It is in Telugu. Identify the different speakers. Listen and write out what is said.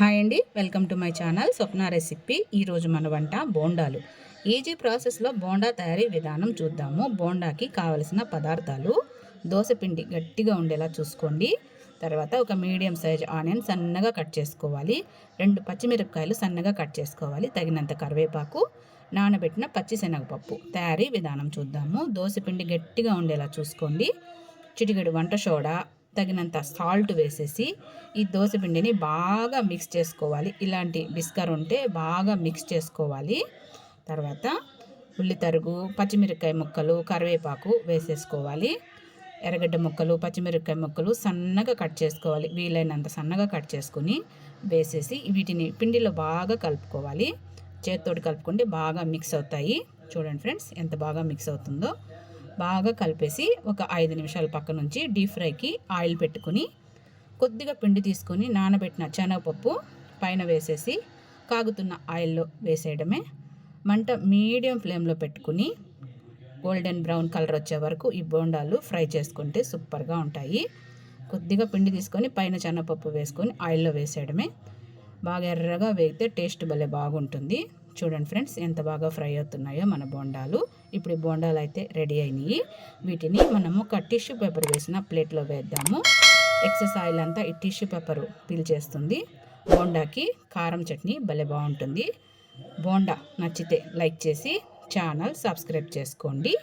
Speaker 1: హాయ్ అండి, welcome to my channel Swapna recipe. ఈరోజు మన వంట బోండాలు. ఈజీ ప్రాసెస్లో బోండా తయారీ విధానం చూద్దాము. బోండాకి కావలసిన పదార్థాలు: దోసపిండి గట్టిగా ఉండేలా చూసుకోండి. తర్వాత ఒక మీడియం సైజ్ ఆనియన్ సన్నగా కట్ చేసుకోవాలి. 2 పచ్చిమిరపకాయలు సన్నగా కట్ చేసుకోవాలి. తగినంత కరివేపాకు, నానబెట్టిన పచ్చిశనగపప్పు. తయారీ విధానం చూద్దాము. దోసపిండి గట్టిగా ఉండేలా చూసుకోండి. చిటికెడు వంట సోడా, తగినంత సాల్ట్ వేసేసి ఈ దోసపిండిని బాగా మిక్స్ చేసుకోవాలి. ఇలాంటి బిస్కర్ ఉంటే బాగా మిక్స్ చేసుకోవాలి. తర్వాత ఉల్లి తరుగు, పచ్చిమిరపకాయ ముక్కలు, కరివేపాకు వేసేసుకోవాలి. ఎర్రగడ్డ ముక్కలు, పచ్చిమిరపకాయ ముక్కలు సన్నగా కట్ చేసుకోవాలి. వీలైనంత సన్నగా కట్ చేసుకుని వేసేసి వీటిని పిండిలో బాగా కలుపుకోవాలి. చేతితోటి కలుపుకుంటే బాగా మిక్స్ అవుతాయి. చూడండి ఫ్రెండ్స్, ఎంత బాగా మిక్స్ అవుతుందో. బాగా కలిపేసి ఒక 5 నిమిషాల పక్క నుంచి డీప్ ఫ్రైకి ఆయిల్ పెట్టుకుని కొద్దిగా పిండి తీసుకొని నానబెట్టిన శనగపప్పు పైన వేసేసి కాగుతున్న ఆయిల్లో వేసేయడమే. మంట మీడియం ఫ్లేమ్లో పెట్టుకుని గోల్డెన్ బ్రౌన్ కలర్ వచ్చే వరకు ఈ బోండాలు ఫ్రై చేసుకుంటే సూపర్గా ఉంటాయి. కొద్దిగా పిండి తీసుకొని పైన శనగపప్పు వేసుకొని ఆయిల్లో వేసేయడమే. బాగా ఎర్రగా వేగితే టేస్ట్ భలే బాగుంటుంది. చూడండి ఫ్రెండ్స్, ఎంత బాగా ఫ్రై అవుతున్నాయో మన బోండాలు. ఇప్పుడు ఈ బోండాలు అయితే రెడీ అయినాయి. వీటిని మనము ఒక టిష్యూ పేపర్ వేసిన ప్లేట్లో వేద్దాము. ఎక్సెస్ ఆయిల్ అంతా ఈ టిష్యూ పేపరు పీల్చేస్తుంది. బోండాకి కారం చట్నీ భలే బాగుంటుంది. బోండా నచ్చితే లైక్ చేసి ఛానల్ సబ్స్క్రైబ్ చేసుకోండి.